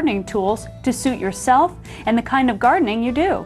gardening tools to suit yourself and the kind of gardening you do.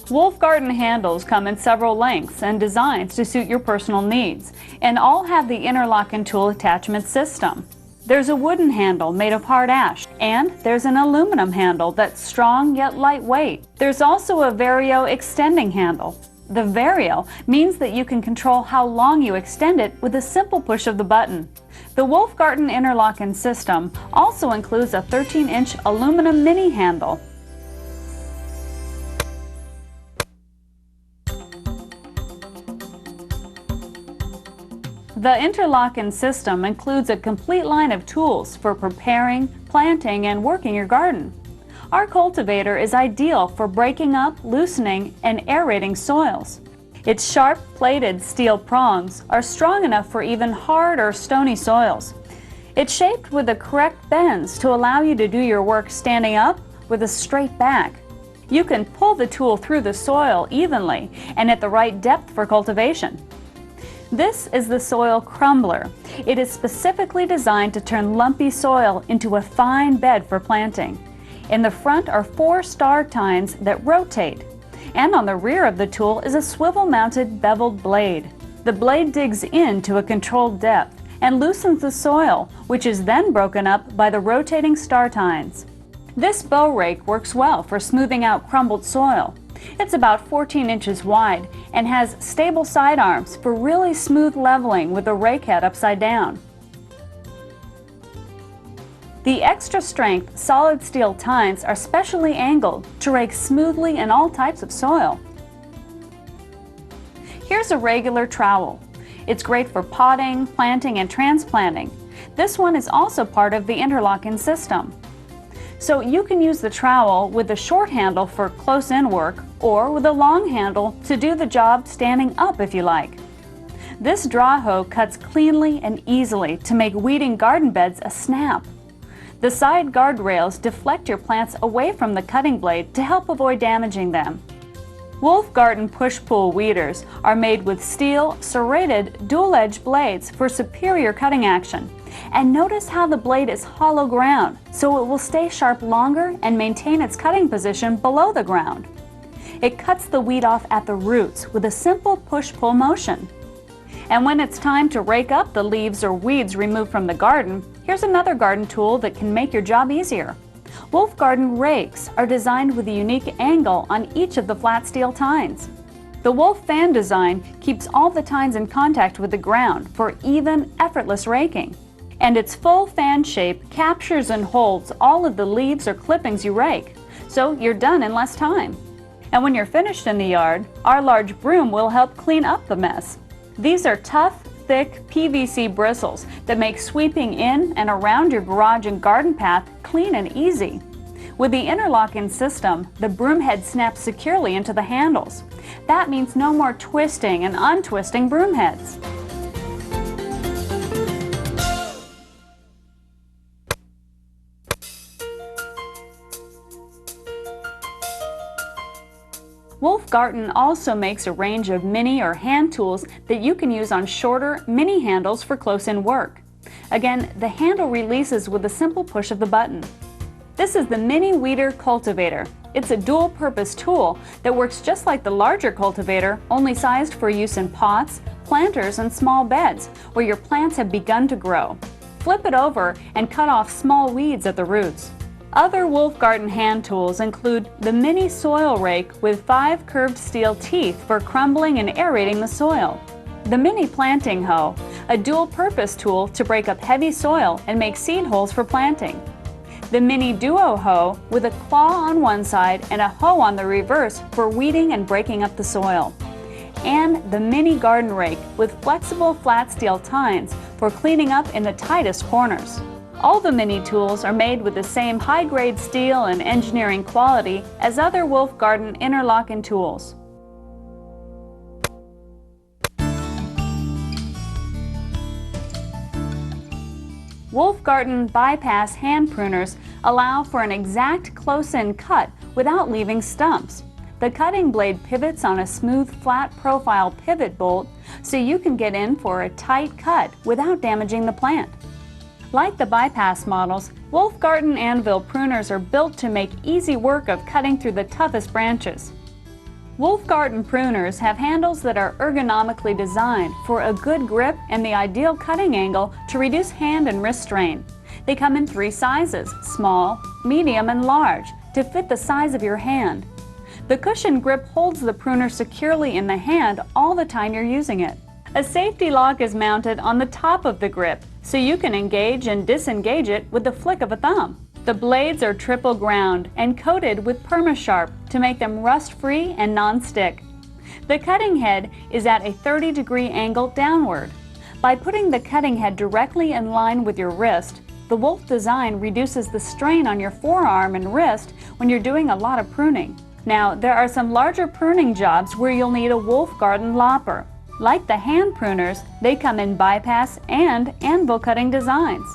Wolf Garden handles come in several lengths and designs to suit your personal needs, and all have the interlock and tool attachment system. There's a wooden handle made of hard ash, and there's an aluminum handle that's strong yet lightweight. There's also a Vario extending handle. The Vario means that you can control how long you extend it with a simple push of the button. The Wolf Garden interlocking system also includes a 13-inch aluminum mini handle. The interlocking system includes a complete line of tools for preparing, planting, and working your garden. Our cultivator is ideal for breaking up, loosening, and aerating soils. Its sharp, plated steel prongs are strong enough for even hard or stony soils. It's shaped with the correct bends to allow you to do your work standing up with a straight back. You can pull the tool through the soil evenly and at the right depth for cultivation. This is the Soil Crumbler. It is specifically designed to turn lumpy soil into a fine bed for planting. In the front are 4 star tines that rotate, and on the rear of the tool is a swivel-mounted beveled blade. The blade digs into a controlled depth and loosens the soil, which is then broken up by the rotating star tines. This bow rake works well for smoothing out crumbled soil. It's about 14 inches wide and has stable sidearms for really smooth leveling with the rake head upside down. The extra strength solid steel tines are specially angled to rake smoothly in all types of soil. Here's a regular trowel. It's great for potting, planting, and transplanting. This one is also part of the interlocking system. So you can use the trowel with a short handle for close-in work or with a long handle to do the job standing up if you like. This draw hoe cuts cleanly and easily to make weeding garden beds a snap. The side guardrails deflect your plants away from the cutting blade to help avoid damaging them. Wolf Garden push-pull weeders are made with steel, serrated, dual-edged blades for superior cutting action. And notice how the blade is hollow ground, so it will stay sharp longer and maintain its cutting position below the ground. It cuts the weed off at the roots with a simple push-pull motion. And when it's time to rake up the leaves or weeds removed from the garden, here's another garden tool that can make your job easier. Wolf Garden rakes are designed with a unique angle on each of the flat steel tines. The Wolf fan design keeps all the tines in contact with the ground for even, effortless raking. And its full fan shape captures and holds all of the leaves or clippings you rake, so you're done in less time. And when you're finished in the yard, our large broom will help clean up the mess. These are tough, thick PVC bristles that make sweeping in and around your garage and garden path clean and easy. With the interlocking system, the broom head snaps securely into the handles. That means no more twisting and untwisting broom heads. Wolf Garden also makes a range of mini or hand tools that you can use on shorter, mini handles for close-in work. Again, the handle releases with a simple push of the button. This is the Mini Weeder Cultivator. It's a dual-purpose tool that works just like the larger cultivator, only sized for use in pots, planters, and small beds where your plants have begun to grow. Flip it over and cut off small weeds at the roots. Other Wolf Garden hand tools include the Mini Soil Rake with 5 curved steel teeth for crumbling and aerating the soil. The Mini Planting Hoe, a dual-purpose tool to break up heavy soil and make seed holes for planting. The Mini Duo Hoe with a claw on one side and a hoe on the reverse for weeding and breaking up the soil. And the Mini Garden Rake with flexible flat steel tines for cleaning up in the tightest corners. All the mini tools are made with the same high-grade steel and engineering quality as other Wolf Garden interlocking tools. Wolf Garden bypass hand pruners allow for an exact close-in cut without leaving stumps. The cutting blade pivots on a smooth, flat profile pivot bolt so you can get in for a tight cut without damaging the plant. Like the bypass models, Wolfgarten Anvil pruners are built to make easy work of cutting through the toughest branches. Wolfgarten pruners have handles that are ergonomically designed for a good grip and the ideal cutting angle to reduce hand and wrist strain. They come in 3 sizes, small, medium, and large, to fit the size of your hand. The cushion grip holds the pruner securely in the hand all the time you're using it. A safety lock is mounted on the top of the grip, so you can engage and disengage it with the flick of a thumb. The blades are triple ground and coated with Perma-Sharp to make them rust-free and non-stick. The cutting head is at a 30-degree angle downward. By putting the cutting head directly in line with your wrist, the Wolf design reduces the strain on your forearm and wrist when you're doing a lot of pruning. Now, there are some larger pruning jobs where you'll need a Wolfgarten lopper. Like the hand pruners, they come in bypass and anvil cutting designs.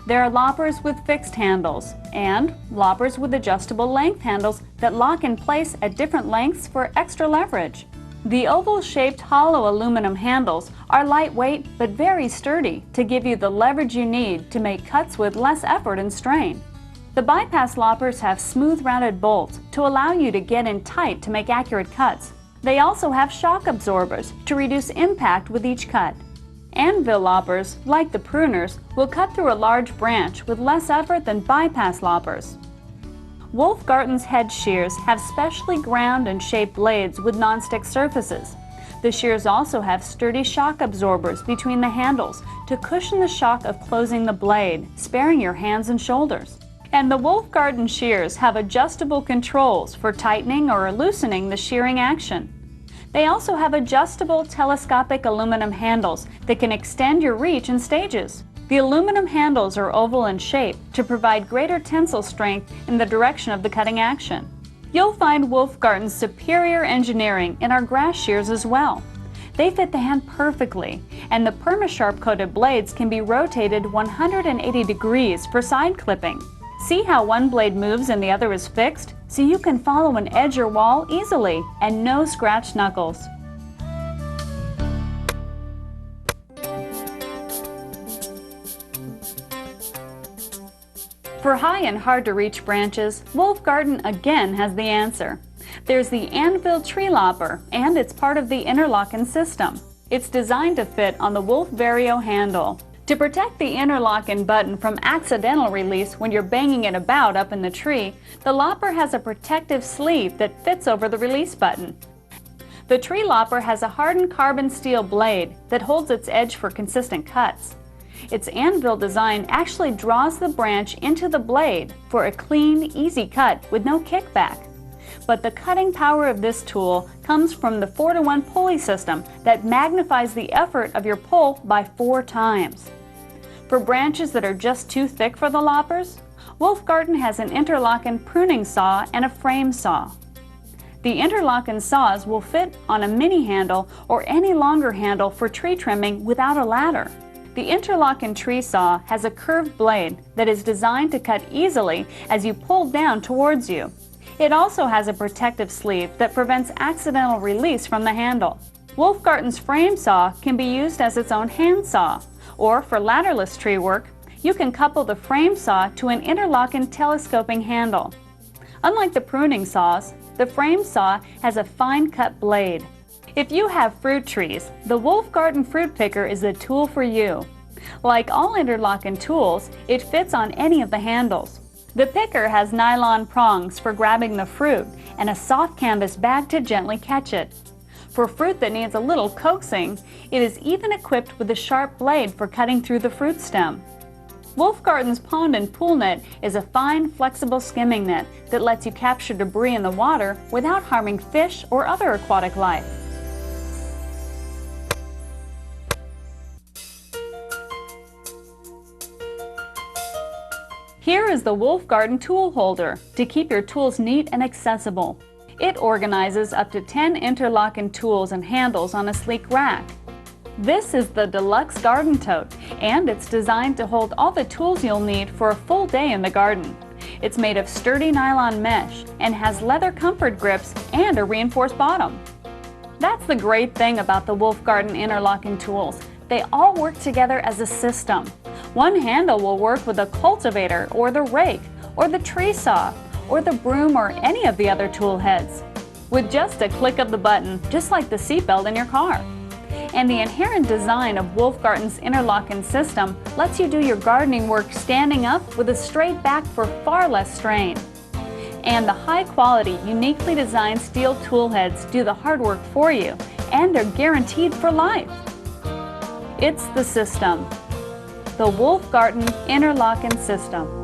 There are loppers with fixed handles and loppers with adjustable length handles that lock in place at different lengths for extra leverage. The oval-shaped hollow aluminum handles are lightweight but very sturdy to give you the leverage you need to make cuts with less effort and strain. The bypass loppers have smooth rounded bolts to allow you to get in tight to make accurate cuts. They also have shock absorbers to reduce impact with each cut. Anvil loppers, like the pruners, will cut through a large branch with less effort than bypass loppers. Wolfgarten's head shears have specially ground and shaped blades with non-stick surfaces. The shears also have sturdy shock absorbers between the handles to cushion the shock of closing the blade, sparing your hands and shoulders. And the Wolfgarten shears have adjustable controls for tightening or loosening the shearing action. They also have adjustable telescopic aluminum handles that can extend your reach in stages. The aluminum handles are oval in shape to provide greater tensile strength in the direction of the cutting action. You'll find Wolfgarten's superior engineering in our grass shears as well. They fit the hand perfectly, and the Perma-Sharp coated blades can be rotated 180 degrees for side clipping. See how one blade moves and the other is fixed, so you can follow an edge or wall easily and no scratched knuckles. For high and hard-to-reach branches, Wolfgarten again has the answer. There's the Anvil Tree Lopper, and it's part of the Interlochen system. It's designed to fit on the Wolf Vario handle. To protect the Interlochen button from accidental release when you're banging it about up in the tree, the lopper has a protective sleeve that fits over the release button. The tree lopper has a hardened carbon steel blade that holds its edge for consistent cuts. Its anvil design actually draws the branch into the blade for a clean, easy cut with no kickback. But the cutting power of this tool comes from the 4-to-1 pulley system that magnifies the effort of your pull by 4 times. For branches that are just too thick for the loppers, Wolfgarten has an Interlochen pruning saw and a frame saw. The Interlochen saws will fit on a mini handle or any longer handle for tree trimming without a ladder. The Interlochen tree saw has a curved blade that is designed to cut easily as you pull down towards you. It also has a protective sleeve that prevents accidental release from the handle. Wolfgarten's frame saw can be used as its own hand saw, or for ladderless tree work, you can couple the frame saw to an Interlochen telescoping handle. Unlike the pruning saws, the frame saw has a fine-cut blade. If you have fruit trees, the Wolfgarten fruit picker is the tool for you. Like all Interlochen tools, it fits on any of the handles. The picker has nylon prongs for grabbing the fruit and a soft canvas bag to gently catch it. For fruit that needs a little coaxing, it is even equipped with a sharp blade for cutting through the fruit stem. Wolfgarten's pond and pool net is a fine, flexible skimming net that lets you capture debris in the water without harming fish or other aquatic life. Here is the Wolfgarten tool holder to keep your tools neat and accessible. It organizes up to 10 Interlochen tools and handles on a sleek rack. This is the Deluxe Garden Tote, and it's designed to hold all the tools you'll need for a full day in the garden. It's made of sturdy nylon mesh and has leather comfort grips and a reinforced bottom. That's the great thing about the Wolfgarten interlocking tools. They all work together as a system. One handle will work with a cultivator or the rake or the tree saw or the broom or any of the other tool heads, with just a click of the button, just like the seatbelt in your car. And the inherent design of Wolfgarten's interlocking system lets you do your gardening work standing up with a straight back for far less strain. And the high-quality, uniquely designed steel tool heads do the hard work for you, and they're guaranteed for life. It's the system. The Wolfgarten interlocking system.